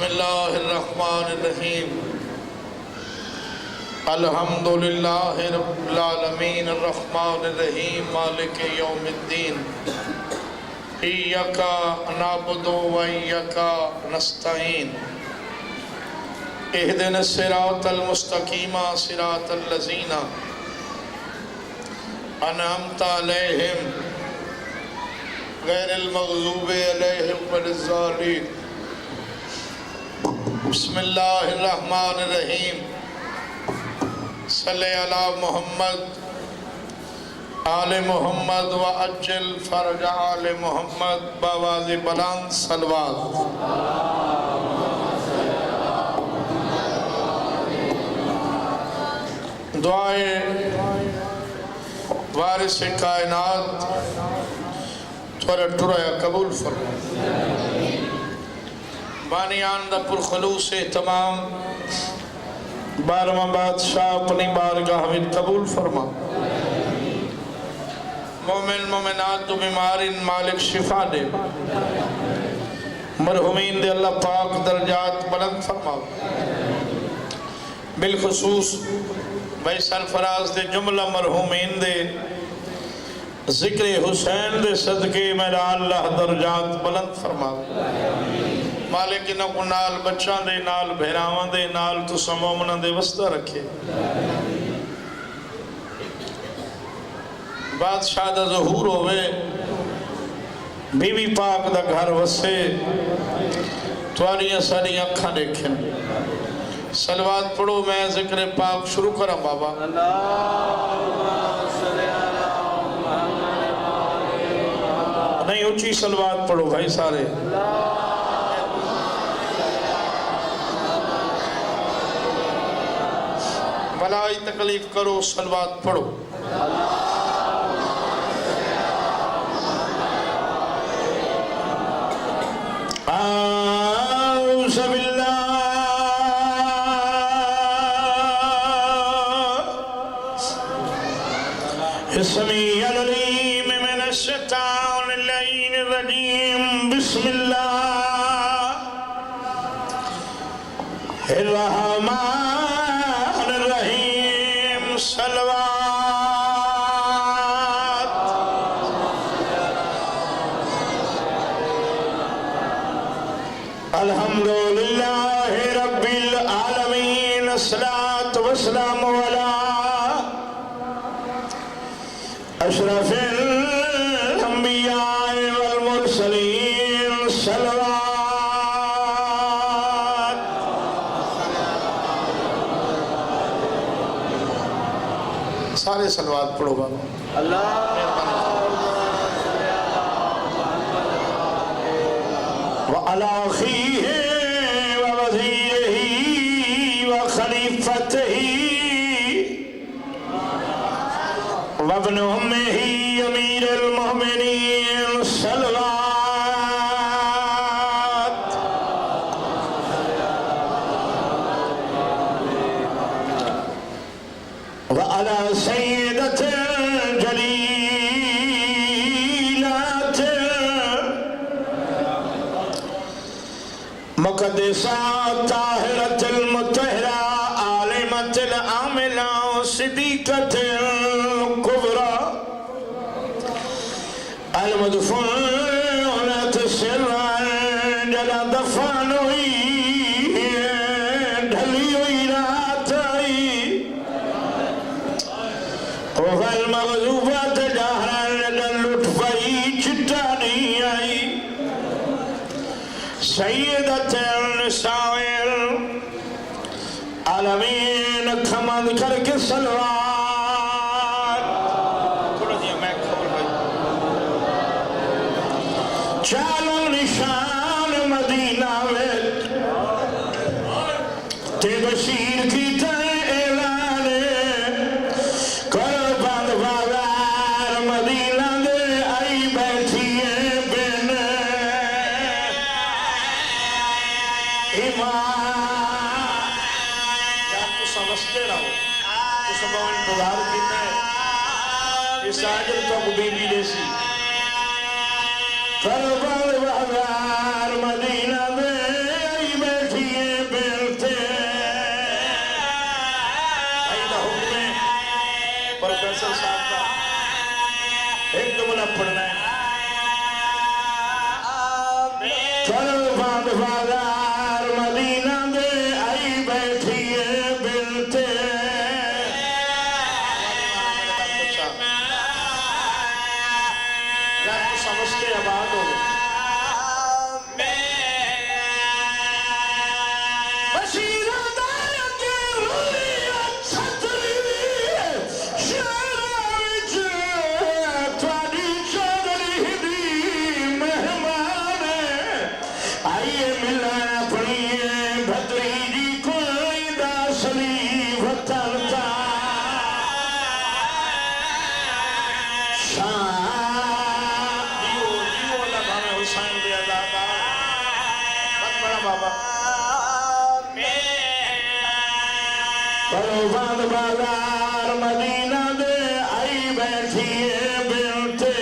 اللہ الرحمن الرحیم الحمدللہ رب العالمین الرحمن الرحیم مالک یوم الدین ایاک نعبد و ایاک نستعین اہدنا الصراط المستقیم صراط الذین انعمت علیہم غیر المغضوب علیہم ولا الضالین بسم اللہ الرحمن الرحیم صلی علی محمد آل محمد وعجل فرج آل محمد بآواز بلند صلوات دعائے وارث کائنات تھوڑا ٹریا قبول فرما بانیان دا پر خلوص تمام بارہواں بادشاہ اپنی بارگاہ میں قبول فرما مومن مومنات تو بیمارین مالک شفا دے مرحومین دے اللہ پاک درجات بلند فرما بالخصوص بھائی سرفراز دے جملہ مرحومین دے ذکر حسین دے صدقے میرا اللہ درجات بلند فرما مالک انہوں کو نال بچان دے نال بہراوان دے نال تو سمومنہ دے وسطہ رکھے بادشاہ دا ظہور ہوئے بی بی پاک دا گھر وسے تواریاں ساری اکھاں دیکھیں صلوات پڑھو میں ذکر پاک شروع کرم بابا نہیں اچھی صلوات پڑھو بھائی سارے بلائی تکلیف کرو صلوات پڑھو اعوذ باللہ السمیع العلیم من الشیطان اللعین الرجیم بسم اللہ الرحمن صلوات الحمدللہ رب العالمین الصلاة والسلام علی اشرف الانبیاء والمرسلین صلوات سارے صلوات پڑھو بابا اللہ وعلى أخيه ووزيره وخليفته وابن أمه أمير المؤمنين صلوات وعلى سيدة الجليلات مقدسة طاهرة المطهرة عالمة العاملة صديقة الكبرى المدفونة سرا جل دفنه والمغذوبات جهرا للطفي چٹانی آئی سیدت النساء العالمین کھمد کر کے صلوات تھوڑا دیا میں کھول بھائی چالو نشان مدینہ میں تے بشیر کی ساجر تو بی بی دیسی فربال بازار مدینہ میں آئی بیٹھی بازار مدینہ دے آئی بیٹھی ہے بنتے سمجھتے آباد ہو بازار مدینہ دے آئی بیٹھی ہے بنتے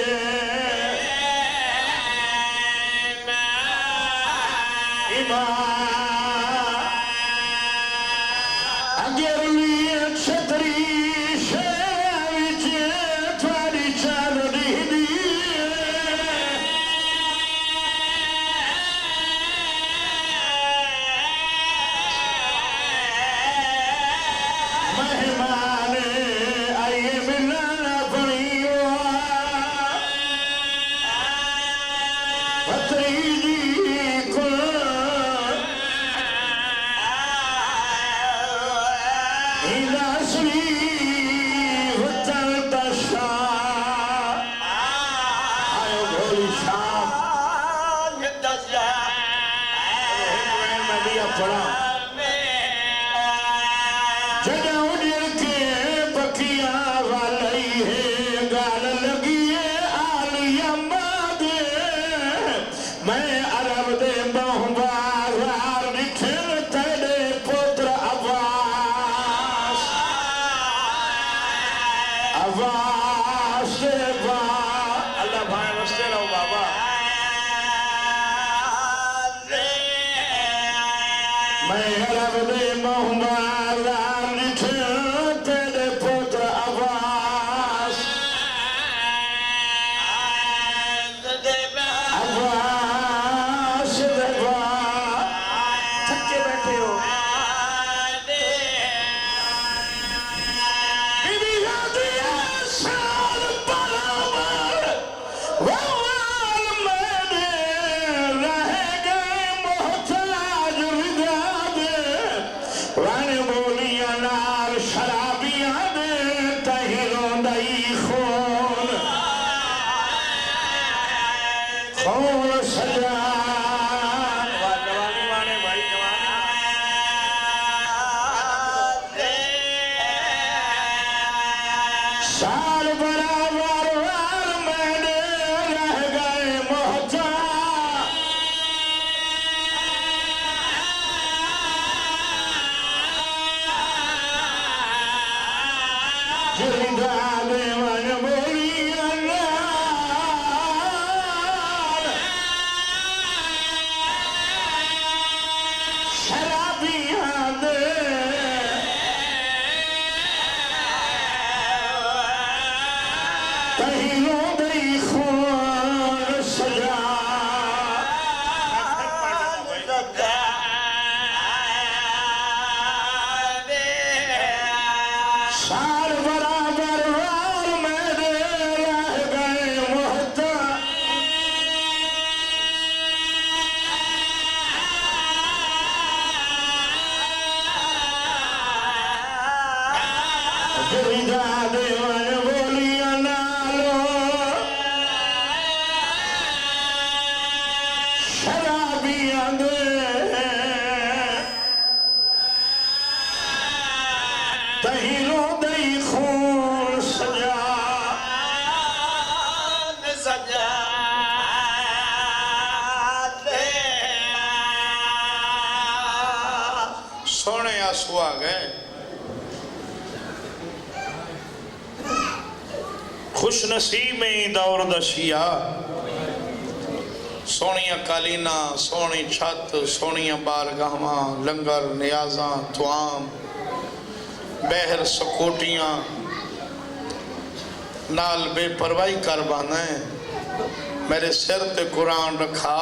اگر لیے چھتری شہر وچ تھوڑی چادری دی مہمان آئیے ملنا پڑی بھتریجی کو میں عرب دے بہن بازار نکھل تیرے پتر عباس سے با اللہ بھائی وستے رہو بابا میں عرب دے بہن بازار نکھل تیرے پتر عباس سال برابر وار میرے رہ گئے محتاج جلدہ دے من بولی انار شرابیاں دے تہینوں دئی خون سجا سال برابر وار میرے رہ گئے محتاج جلدہ دے من بولی انالو شرابیاں دے تہینوں دئی خون سجا سونے آنسو آ گئے خوش نصیب میں دور دشیا سونیاں کالینا سونی چھت سونیاں بارگاہاں لنگر نیازاں توام بہر سکوٹیاں نال بے پروائی کر باندھیں میرے سر تے قرآن رکھا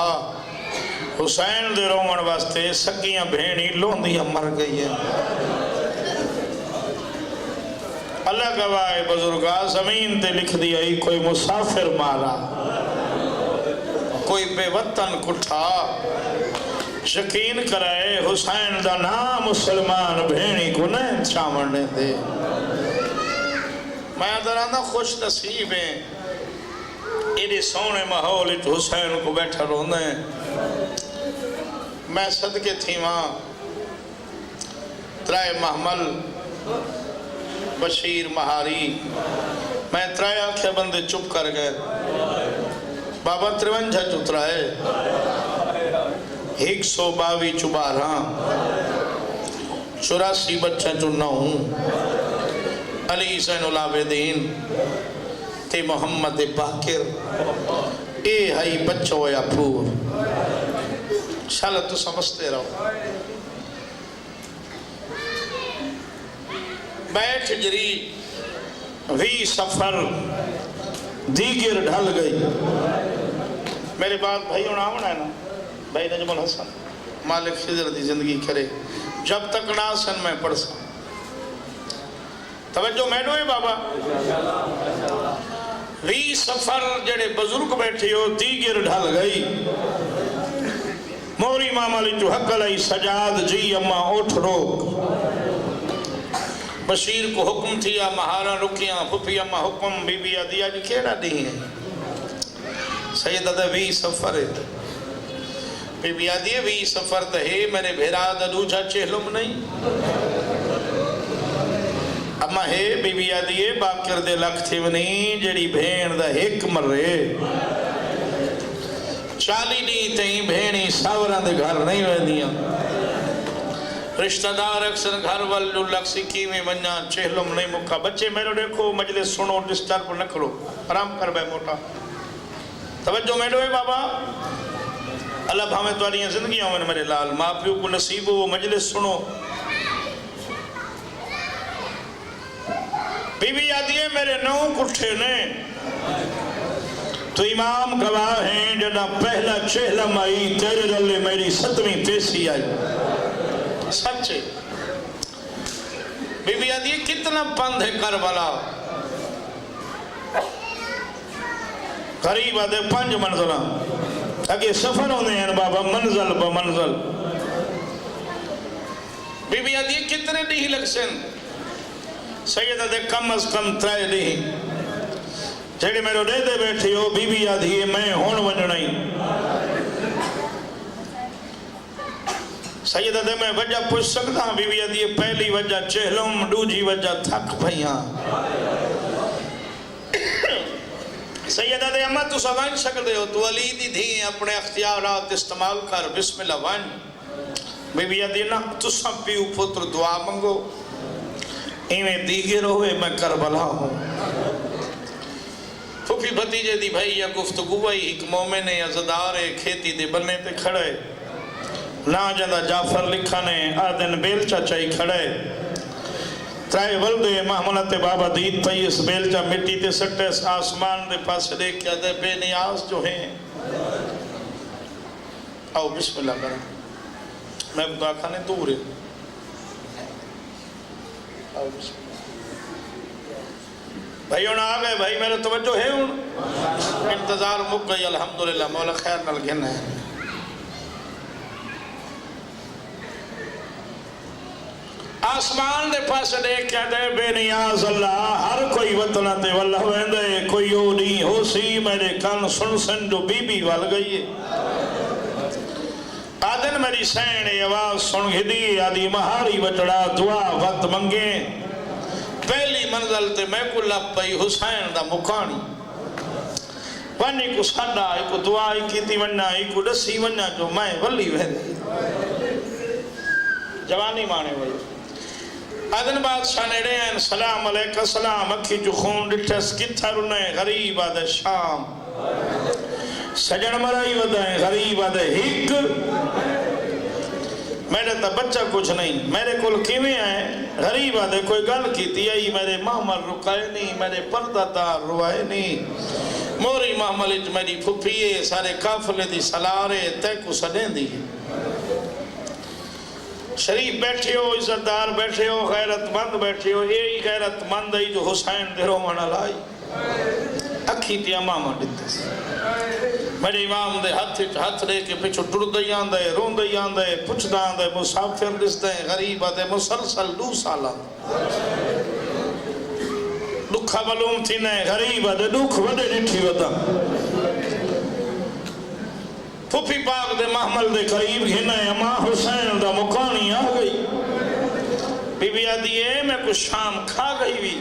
حسین دے رومن واسطے سکیاں بھینی لوندیاں مر گئی ہیں اللہ گواہ بزرگا زمین تے لکھ دیا ہی کوئی مسافر مارا کوئی بے وطن کٹھا یقین کرائے حسین دا نام مسلمان بھینی کو نہیں چھامنے دے میں درانا خوش نصیب ہیں ایڈی سونے ماحول حسین کو بیٹھا روندے میں صدقے تھی ماں ترائے محمل بشیر مہاری میں ترائے آنکھیں بندے چپ کر گئے بابا 53 چترائے 122 چبارہ 84 بچہ چننا ہوں علی زین العابدین تے محمد باقر اے ہائی بچوں یا پھور انشاءاللہ تو سمجھتے رہو بیٹھ جری وی سفر دیگر ڈھل گئی میرے بات بھائی ہونا ہے نا بھائی نجم الحسن مالک خضر دی زندگی کرے جب تک ناسن میں پڑھ سا توجہ میں نوئے بابا وی سفر جڑے بزرگ بیٹھے ہو دیگر ڈھل گئی موری ماما لی جو حق علی سجاد جی اما اٹھ روک بشیر کو حکم تھیا مہارا رکیاں پھپی اما حکم بی بی آدیا جی کیڑا نہیں ہے سیدہ دے وی سفر ہے بی بی آدیا وی سفر تے ہے میرے بھیرا دا دوجہ چہلم نہیں اما ہے بی بی آدیا باکر دے لکھ تھی ونی جڑی بھین دا ایک مرے 40 نہیں تہیں بھینی ساوران دے گھر نہیں ویدیاں رشتہ دار اکثر گھر والو لکسی کیویں ونیا چہلم نہیں مکہ بچے میرے دیکھو مجلس سنو ڈسٹرب نہ کرو آرام کر بے موٹا توجہ میں دوئے بابا اللہ بھامے تو آلیاں زندگیاں میں میرے لال ماں پیو کو نصیب ہو وہ مجلس سنو بی بی آدھی ہے میرے نو کٹھے نے تو امام گواہ ہیں جڑا پہلا چہلم آئی تیرے دلے میری 7ویں تیسی آئی سچے بی بی آدھی کتنا پند ہے کربلا قریب آدھے 5 منزلہ اگے سفر ہونے ہیں بابا منزل با منزل بی بی آدھی کتنے نہیں لگ سن سیدہ دے کم از کم 3 نہیں جیڑے میرے دے دے بیٹھے ہو بی بی آدھی میں ہون ونجنائی سیدہ دے میں وجہ پوچھ سکتا ہوں بی بی آدھی پہلی وجہ چہلم دوجی وجہ تھک بھئیاں سیدہ دے اما تو سوائن شکل دے ہو تو علی دی دھی اپنے اختیارات استعمال کر بسم اللہ وائن بی بی آدھی نا تو سب پیو پتر دعا منگو ایویں دیگر ہوئے میں کربلا ہوں پھوپی بھتیجے دی بھائی یا گفتگو آئی ایک مومن یا زدار کھیتی دے بننے تے کھڑے نا جندہ جعفر لکھا نے آدن بیلچہ چاہی کھڑے ترائے ولدے محملت بابا دید پئی اس بیلچہ مٹی تے سٹے اس آسمان دے پاس دیکھ کیا دے بے نیاز جو ہیں آؤ بسم اللہ کریں میں دعا کھانے دور ہے آؤ بسم اللہ بھائی ہونا آگئے بھائی میرے توجہ ہے انتظار مک گئی الحمدللہ مولا خیر نل گھن ہے آسمان دے پاس دیکھ کیا دے بے نیاز اللہ ہر کوئی وطنہ تے واللہ ویندے کوئی او نہیں ہو سی میرے کان سن سن جو بی بی وال گئی ہے آدن میری سین آواز سن گھدی آدھی مہاری بچڑا دعا وقت منگے پہلی منزل تے میں کو لپ پئی حسین دا مکانی وانی کو ساڈا ایک دعا کیتی وننا ایک ڈسی وننا جو میں ولی ویندی جوانی مانے ہوئی آدن بادشاہ نے رہن سلام علیکہ سلام اکھی جو خون ڈٹھس کتھا رنے غریب آدھے شام سجن مرائی ودائیں غریب آدھے ہک میرے تا بچہ کچھ نہیں میرے کل کیویں آئے غریب آدھے کوئی گل کی تھی آئی میرے مامر رکائے نہیں میرے پردہ دار روائے نہیں موری محمل میری پھپھیے سارے قافلے دی سلارے تے کو سدیں دی شریف بیٹھے ہو عزتدار بیٹھے ہو غیرت مند بیٹھے ہو یہی غیرت مند ہے جو حسین دے رومن لائی اکھی تے امامہ دیتے میرے امام دے ہاتھ لے کے پچھو ٹر دئی آندے رون دئی آندے پچھ دا آندے مسافر دس دے غریب آدے مسلسل 2 سالا دکھا بلوم تھی نئے غریب آدھے دکھ وڈے ڈٹھی ودا پھوپی پاک دے محمل دے قریب گھنے اماں حسین دا مکانی آ گئی بی بی آدھی ہے میں کچھ شام کھا گئی بھی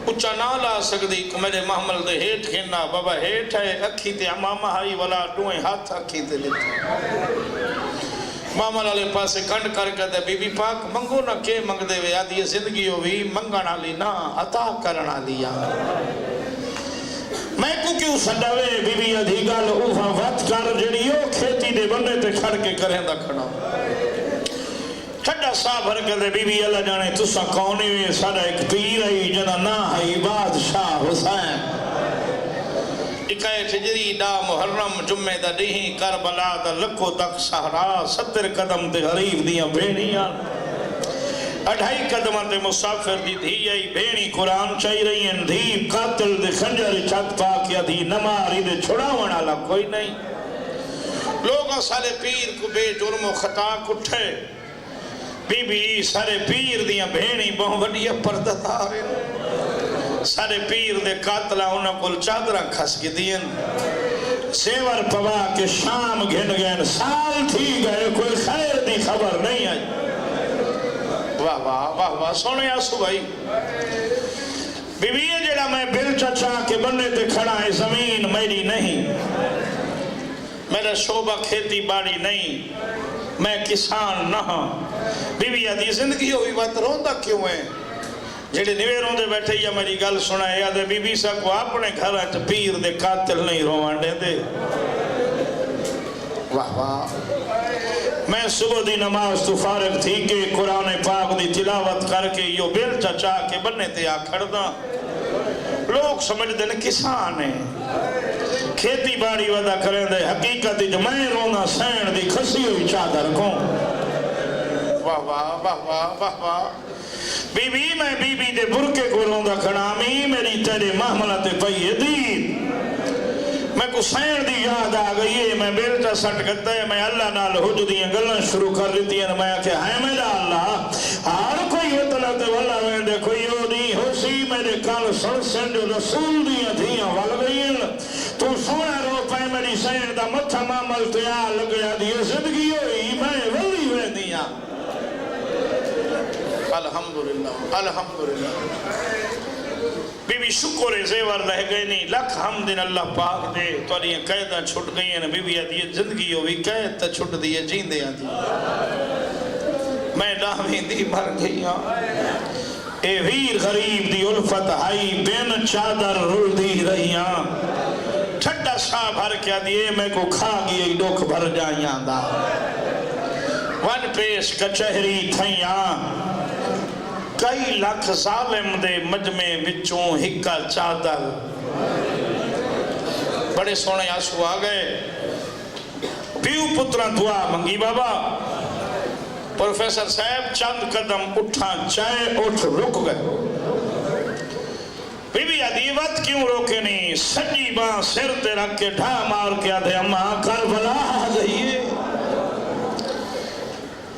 اچھا نہ لا سکتی کہ میرے محمل دے ہیٹ گھنا بابا ہیٹ ہے اکھی تے امامہ ہائی والا ڈوئیں ہاتھ اکھی تے لیتے محمل علی پاسے کنڈ کر کے دے بی بی پاک منگو نہ کے منگ دے وے آدھی زندگی ہوئی منگنا لی نہ عطا کرنا لیا میں کو کیوں سڈاوے بی بی ادھی گل اوہاں وقت کر جڑیو کھیتی دے بندے تے کھڑ کے کریں دا کھڑا ٹھڈا سا بھر کے دے بی بی اللہ جانے تسا کونی وے ساڑا ایک پیر آئی جنا نا ہے بادشاہ حسین اکائے فجری دا محرم جمعہ دا ڈیہی کربلا دا لکھو تک سہرا 70 قدم تے غریب دیاں بینیاں 2.5 قدم تے مسافر دی دھی آئی بینی قرآن چاہی رہی ہیں دھی قاتل دے خنجر چھت پاکیا دھی نماری دے چھڑاوان آلا کوئی نہیں لوگاں سارے پیر کو بے جرم و خطا کٹھے بی بی سارے پیر دیاں بینی بہن وڈیا پردتار سارے پیر دے قاتلہ انہوں کو چادرہ کھس کی دین سیور پوا کے شام گھن گئن سال تھی گئے کوئی خیر دی خبر نہیں آئی واہ واہ واہ واہ سونے آسو بھائی بی بی یہ جڑا میں بل چچا کے بننے تے کھڑا ہے زمین میری نہیں میرا شعبہ کھیتی باڑی نہیں میں کسان نہ ہاں بی بی آدھی زندگی ہوئی بات روندہ کیوں ہے جڑے نوے روندے بیٹھے یا میری گل سنا ہے یاد ہے بی بی سا کو اپنے گھر آج پیر دے قاتل نہیں روان دے دے واہ واہ میں صبح دی نماز تو فارغ تھی کہ قرآن پاک دی تلاوت کر کے یو بیل چچا کے بننے تے آ کھڑدا لوگ سمجھ دے کسان ہیں کھیتی باڑی ودا کریں دے حقیقت جو میں رونا سین دی کھسی ہوئی چادر کو واہ واہ واہ واہ واہ واہ بی بی میں بی بی دے برکے کو روندا کھڑامی میری تیرے محملت پئیے دید میں کو سین دی یاد آ گئی ہے میں بیلتا سٹ کرتا ہے میں اللہ نال حج دیاں گلن شروع کر لیتی ہیں میں کہ ہے میرا اللہ ہر کوئی اطلاعت والا میں دے کوئی ہو نہیں ہو سی میرے کال سن جو رسول دیاں دیاں وال گئی ہیں تو سونا رو پائے میری سین دا متھا معمل تیار لگ گیا دیئے زندگی ہوئی میں ولی ہوئے دیاں الحمدللہ الحمدللہ بی بی شکر زیور رہ گئے نہیں لکھ حمدن اللہ پاک دے تو یہ قیدہ چھٹ گئی ہیں بی بی آدھی زندگی ہوئی قید تا چھٹ دیئے جیندے آدھی میں ڈامی دی مر گئی ہاں اے ویر غریب دی الفت ہائی بین چادر رول دی رہی ہاں ٹھڈا سا بھر کیا دیئے میں کو کھا گئی ڈوک بھر جائیاں دا ون پیش کچہری تھیاں کئی لاکھ ظالم دے مجمع وچوں ہکا چادر بڑے سونے آسو آ گئے پیو پتران دعا منگی بابا پروفیسر صاحب چند قدم اٹھا چائے اٹھ رک گئے بی بی آدھی وقت کیوں روکے نہیں سجی باں سر تے رکھ کے ڈھا مار کے آدھے اماں کربلا آ گئیے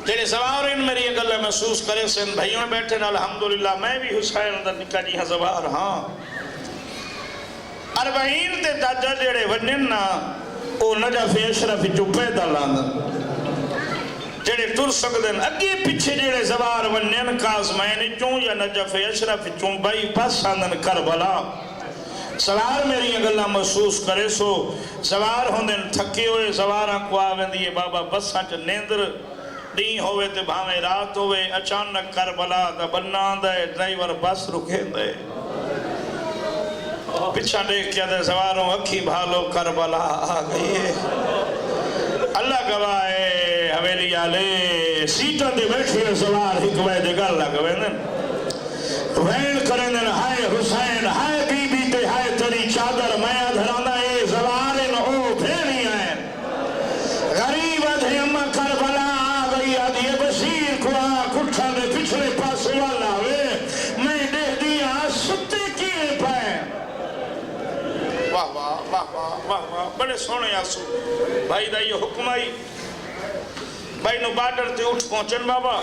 جیڑے سوار ان میری یہ گلہ محسوس کرے سن بھائیوں بیٹھے نا الحمدللہ میں بھی حسین دا نکا جی ہاں سوار ہاں 40 دے داجہ جیڑے ونن نا او نجف اشرف چپے دا لاندن جیڑے تر سکدن اگے پیچھے جیڑے سوار ونن کازمین چوں یا نجف اشرف چوں بائی پاس آندن کربلا سوار میری یہ گلہ محسوس کرے سو سوار ہوندن تھکے ہوئے سواراں کو آویں دیئے بابا بساں چ نیندر نہیں ہوئے تے بھاویں رات ہوئے اچانک کربلا دا بننا دے ڈرائیور بس رکھیں دے پچھا دیکھ کیا دے سواروں اکھی بھالو کربلا آ گئی ہے اللہ گواہ حویلی آلے سیٹا دے بیٹھے سوار ہکوے دے گر لگوے دن وین کریں دن ہائے حسین ہائے بی بی تے ہائے تری چادر میں بڑے سونے آسو بھائی دا یہ حکم آئی بھائی نو بارڈر تے اٹھ پہنچن بابا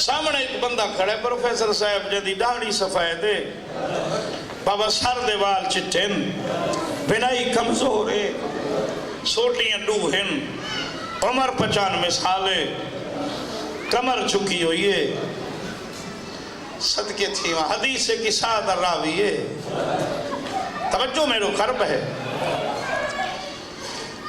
سامنے ایک بندہ کھڑے پروفیسر صاحب جدی ڈاڑی صفائے دے بابا سر دے وال چٹھن بنائی کمزور ہے سوٹیاں ڈوہن عمر 95 سالے کمر چکی ہوئی ہے صدقے تھی وہاں حدیث کی سادر راوی ہے توجہ میرے قرب ہے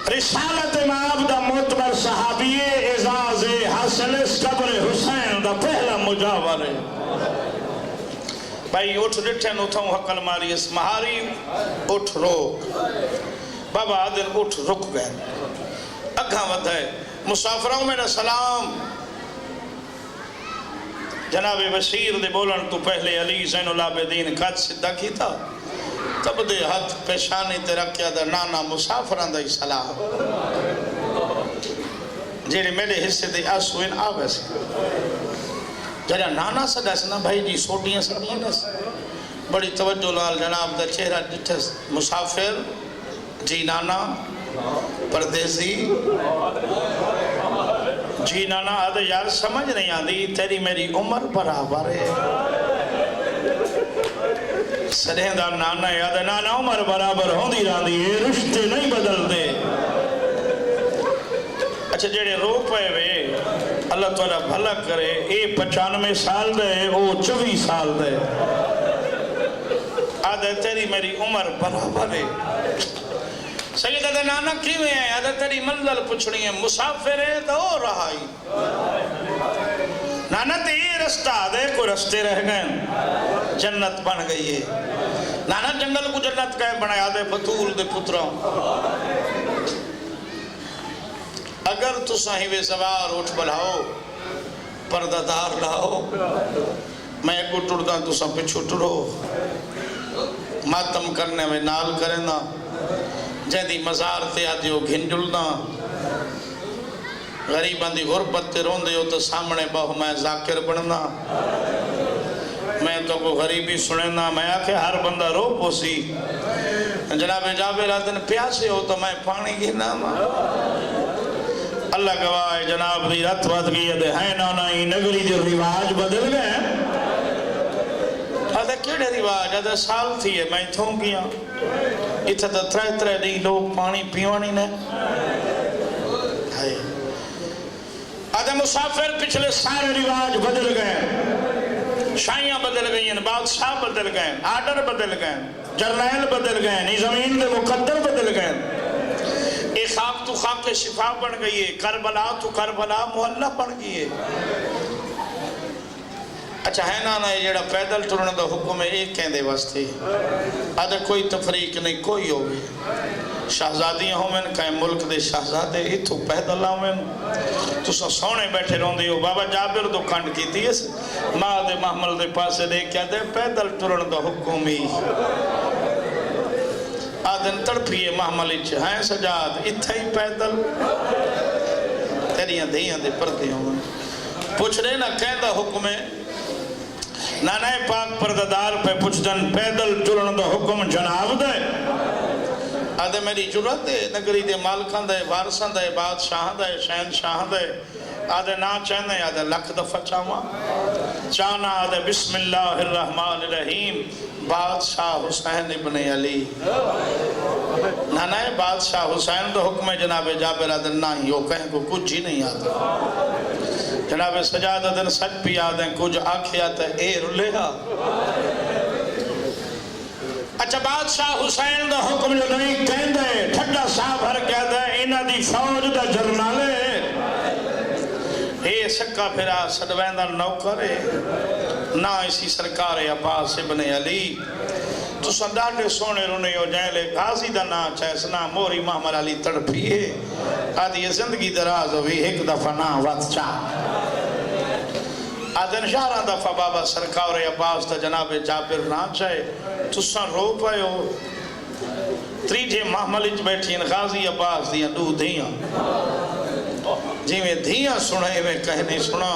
رسالت امام دا معتبر صحابی اعزاز حسن قبر حسین دا پہلا مجاور ہے بھائی اٹھ ڈٹھن اتھوں حقل ماری اس مہاری اٹھ روک بابا آدھر اٹھ رک گئے اگھا ود ہے مسافروں میرا سلام جناب بشیر دے بولن تو پہلے علی زین العابدین قد صدہ کی تھا تب دے ہاتھ پیشانی تے رکھیا دا نانا مسافران دا سلام جیڑے میرے حصے دے آسوین آگا سے جڑا نانا سدا سنا بھائی جی سوٹیاں سڑیاں نس بڑی توجہ لال جناب دا چہرہ ڈٹھس مسافر جی نانا پردیسی جی نانا آدھے یار سمجھ نہیں آدھی تیری میری عمر برابر ہے سرین دا نانا یاد ہے نانا عمر برابر ہوں دی راندی ہے رشتے نہیں بدل دے اچھا جڑے رو پے وے اللہ تعالیٰ بھلا کرے اے 95 سال دے او 24 سال دے آدھے تیری میری عمر برابر ہے سید آدھے نانا کیویں ہے آدھے تیری منزل پچھڑی ہے مسافر ہے تو ہو رہا ہی نانا تے یہ رستہ آدھے کو رستے رہ گئے جنت بن گئی ہے نانا جنگل کو جنت کہے بنائے آدھے بطول دے پتروں اگر تو صاحب سوار اٹھ بلاؤ پردہ دار لاؤ میں ایک اٹھڑتا تو سب پہ چھٹڑو ماتم کرنے میں نال کرنا جیدی مزار تے آدھیو گھن جلنا غریبان دی غربت تے رون دے ہو تو سامنے بہو میں ذاکر بڑھنا میں تو کو غریبی سنینا میں آکے ہر بندہ رو پوسی جناب جابر آدھن پیاسے ہو تو میں پانی گھنا اللہ گواہ جناب دی رت وات کی ہے ہیں نونائی نگری دی رواج بدل گئے آدھے کیڑے رواج آدھے سال تھی ہے میں تھوں گیا اتھا تا ترے دی لوگ پانی پیوانی نے آدھے مسافر پچھلے سارے رواج بدل گئے شائیاں بدل گئی ہیں بادشاہ بدل گئے آرڈر بدل گئے جرنیل بدل گئے نظامین دے مقدر بدل گئے ایک خاک تو خاک کے شفا بن گئی ہے کربلا تو کربلا محلہ بن گئی ہے اچھا ہے نا یہ جڑا پیدل ٹرن دا حکم ہے ایک کہندے واسطے آدھے کوئی تفریق نہیں کوئی ہوگی شہزادیاں ہوں میں کہیں ملک دے شہزادے اتھو پیدل آؤں میں تو سونے بیٹھے رہن دے ہو بابا جابر دو کھنڈ کی تھی ماں دے محمل دے پاسے دے کیا دے پیدل ٹرن دا حکم ہی آدھن تڑپیے محمل ہیں سجاد اتھا ہی پیدل تیریاں دیاں دے پردے ہوں پوچھ رہے نا کہندہ حکم ہے نانا پاک پرددار پہ پچھتن پیدل چلن دا حکم جناب دے آدھے میری جرات دے نگری دے مالکان دے وارسان دے بادشاہ دے شہنشاہ دے آدھے نا چاہنے آدھے لکھ دفع چاہواں چاہنا آدھے بسم اللہ الرحمن الرحیم بادشاہ حسین ابن علی نانا بادشاہ حسین دا حکم جناب جابر آدھے نا ہی ہو کہیں کو کچھ ہی نہیں آتا جناب سجادہ دن سچ بھی آدھیں کچھ آنکھیں آتا ہے اے رلے گا اچھا بادشاہ حسین دا حکم جو نہیں کہن دے ٹھڈا صاحب ہر کہہ دے انہ دی فوج دا جرنالے اے سکا پھرا سڑویندہ نوکرے نہ اسی سرکار عباس ابن علی تو سنداٹے سونے رونے ہو جائیں لے غازی دا نا چیسنا موری محمد علی تڑپیے آدھی یہ زندگی دراز ہوئی ایک دفعہ نا وقت چاہ آدھن شارہ دفعہ بابا سرکار عباس تا جناب جابر نا چاہے تو سن رو پائے ہو تریجے محملج بیٹھی ان غازی عباس دیاں دو دیاں جی میں دیاں سنے میں کہنے سنا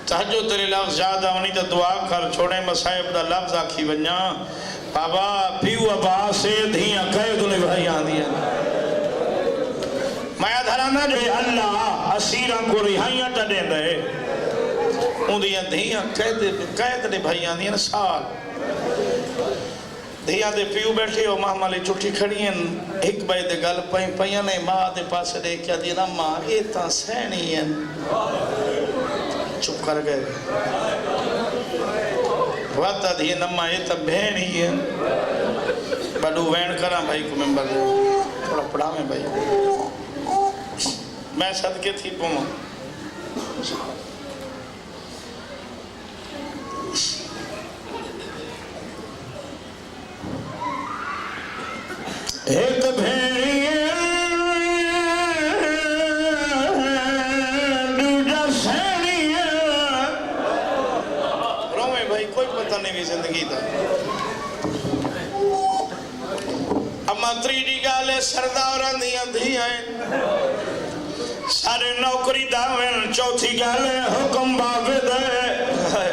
تحجو تیرے لفظ زیادہ ہونی تا دعا کر چھوڑے مسائب دا لفظ آکھی ونیا بابا پیو عباس سے دھیاں قید نبھائی آندیاں میں دھرانا جو اللہ اسیران کو رہائیاں ٹڑیں دے اندیاں دھیاں قید نبھائی آندیاں سال دھیاں دے پیو بیٹھے ہو ماں مالی چٹھی کھڑی ہیں ایک بائی دے گل پائیاں نے ماں دے پاس دے کیا دینا ماں ایتاں سینی ہیں چپ کر گئے واتا دھیے نمہ ایتاں بہن ہی ہیں بڑو وین کرا بھائی کو ممبر دے تھوڑا پڑھا میں بھائی میں صدقے تھی پوما ایک بھیڑی دوجا سینی رومے بھائی کوئی پتہ نہیں بھی زندگی دا اما تریڈی گالے سرداران دیاں دھیاں سارے نوکری داوین چوتھی گالے حکم بابد ہے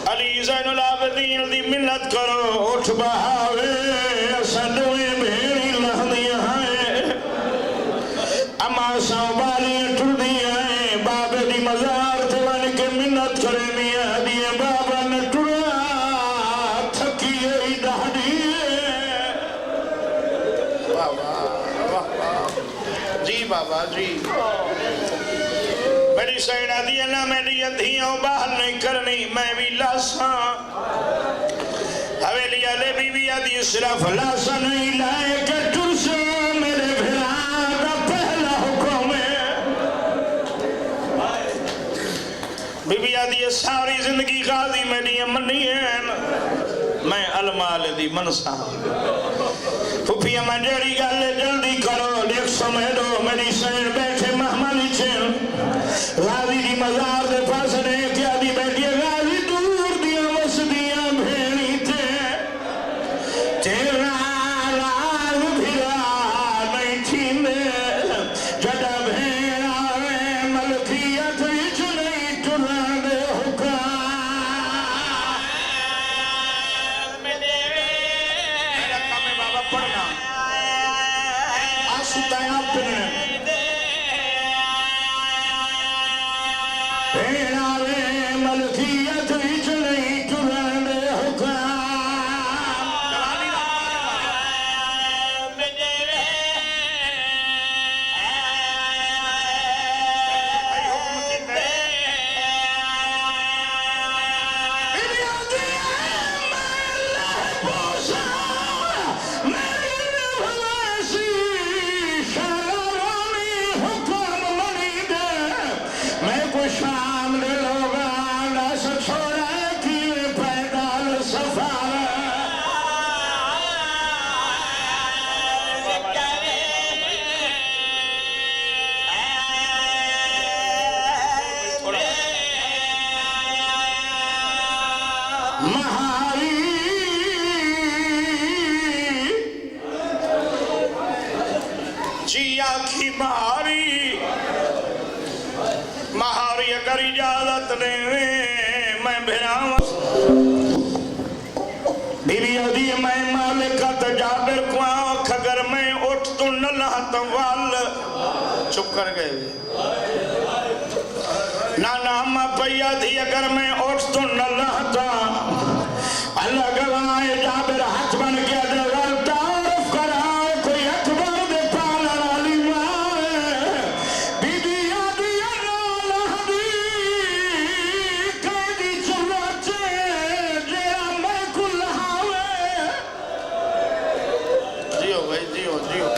علی زین العابدین دی منت کرو اٹھ بہاوے سنوے بھیڑی لہدیاں ہیں اما ساؤبالی اٹھر دیاں ہیں بابے دی مزار تھوان کے منت کرے میاں دیئے بابا نٹڑا تھکی ای دہڑی جی بابا جی میری سیڑا دیا نا میری اندھیاں باہر نہیں کرنی میں بھی لاساں حویلی علی بی بی آدھی صرف لاساں نہیں لائے کہ ترسا میرے بھرادہ پہلا حکم ہے بی بی آدھی ساری زندگی غازی میری امنی ہے میں المال دی منسا پھوپی اما جڑی گالے جلدی کرو دیکھ سمیدو میری سیر بیٹھے مہمانی چھن غازی دی مزار دے پاس نے کیا دی بیٹھی غازی دور دیا وسدیاں بھیڑی تھے تیرا راز بھیرا نہیں چھینے جڑا بھیڑا میں ملکیت وچ نہیں ٹرا دے حکام میرا کام ہے بابا پڑھنا آسو تیاں پڑھنے بھیڑاوے ملکیت وچ نہیں ٹرن دے حکام شام دے لوگاں دس چھوڑا کیویں پیدال سفر مہاری جی آنکھی مہاری مہاری اگر اجازت دے میں بھراؤں بیوی عدی میں مالکت جابر کو آنکھ اگر میں اٹھ تو نہ لہتا وال چپ کر گئے نانا اما پیا دی اگر میں اٹھ تو نہ لہتا اللہ گواہ جابر ہاتھ بن گیا جوال تعارف کرائے کوئی اکبر دے پالا علی ماں بیوی عدی اللہ لہدی قیدی چلاتے جیرا میں کل ہاوے جیو بھائی جیو جیو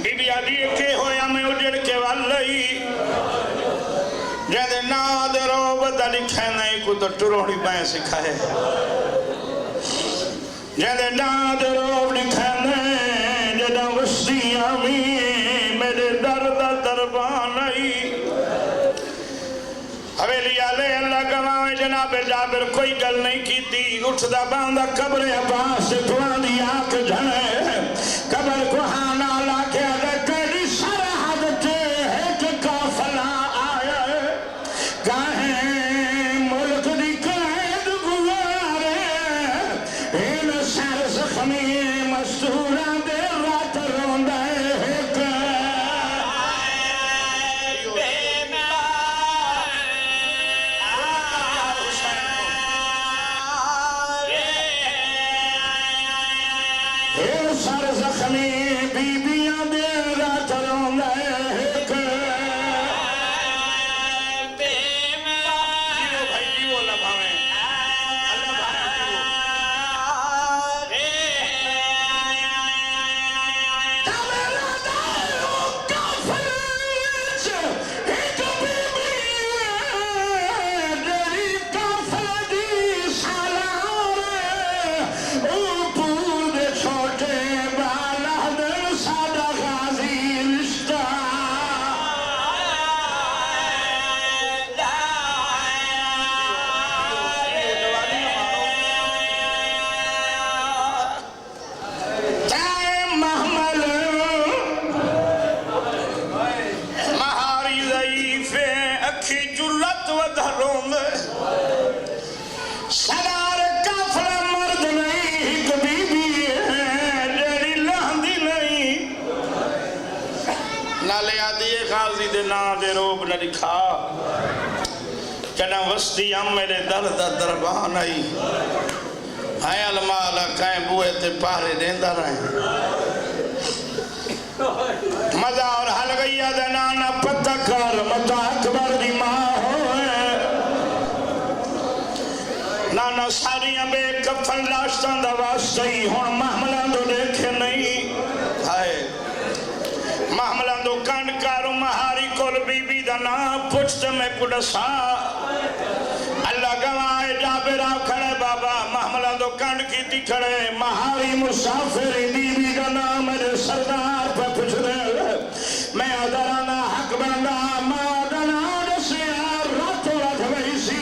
بیوی عدی کے ہویا میں اجڑ کے والی جہاں دے ناد روب دا لکھے نہیں کو تو ٹروڑی بائیں سکھائے جہاں دے ناد روب لکھے نہیں جہاں وسطی آمی میرے درد دربان نہیں حویلی آلے اللہ گواہ جناب جابر کوئی گل نہیں کی تھی اٹھ دا باندھا قبر عباس سے پوان دی آنکھ جھنے قبر کو ہانا لاکے آدھے کری سرحد تے ایک کافلہ آیا گاہیں ملک دی قید زخمی مستورہ دے رات روندہ ایک سر زخمی بیبیاں دے رات روندہ ایک سرار کافلا مرد نہیں ایک بی بی ہے جڑی لاندی نہیں نالے آدھی غازی دے نا دے روب نہ لکھا کنا وسطی ہم میرے درد دربان آئی ہائے المالا کہیں بوئے تے پارے دیندہ رہیں مزہ اور حل گئی دے نانا پتہ کر متا اکبر دی ماں ہوئے نانا ساریاں بے کفن لاشتان دا واسطی ہون محملان دو دیکھے نہیں ہائے محملان دو کانڈ کارو مہاری کول بی بی دا نا پچھتے میں کڑسا اللہ گواہ جابرہ کھڑے بابا محملان دو کانڈ کیتی کھڑے مہاری مسافر بی بی دا نا میرے سردار پہ پچھ دے میں ادرانا حق بندہ مادنا دسیا راتو رات گئی سی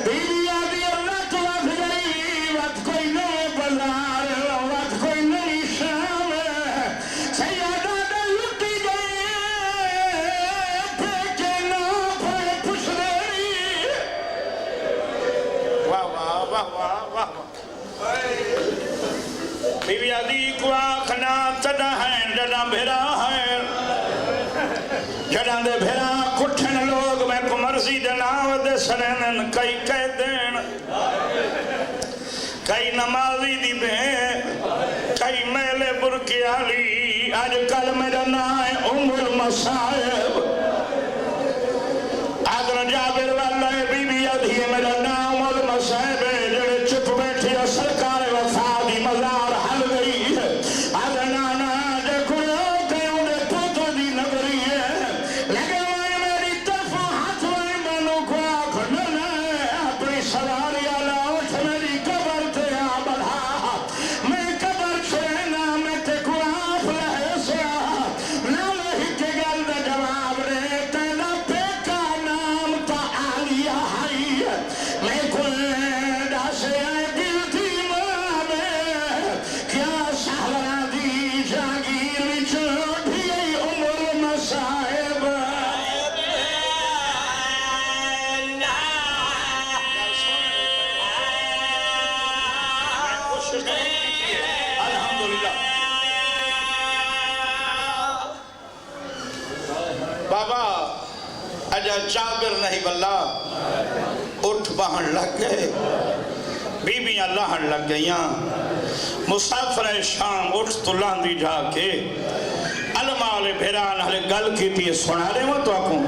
بی بی آدھی رات رات گئی وقت کوئی نئے بازار وقت کوئی نئی شام سیادہ دا لٹی گئی پھیکے نا پھے پوچھ دے واہ واہ واہ واہ واہ بی بی آدھی کو آخنا تڑا ہے جڑا بھیرا ہے جڑا دے بھیرا کٹھن لوگ میں کو مرضی دے ناو دے سرینن کئی کہہ دین کئی نمازی دی بے کئی میلے برکیالی آج کل میرا نائے المصائب آدھر جابر واللہ بی بی ادھی میرا نام المصائب جڑے چپ بیٹھی سرکار وفا دی مزار حل گئی آدھر نانا جے کنو کہ انہیں پوتو دی نگری ہے لگے وائے میری طرف ہاتھ وائے منو کو آکھنا اپنی سواری آلا اٹھ میری قبر تے آ بڑھا میں قبر چھوڑنا میں تے کو آپ لہے سیا نہ لہی کے گل دا جواب رہے تینا پیکا نام تا آلیا ہائی میں کوئی دا سے آئے دل تھی مانے کیا سہرہ دی جاگیر چھوٹی عمر مسائب بابا اجا جابر نہیں بلا اٹھ بہن لگ گئے بی بی اللہ لگ گئیاں مسافر شام اٹھ تو لاندی جا کے علماء بھیران ہلے گل کی تھی سنا رہے ہوں تو آکوں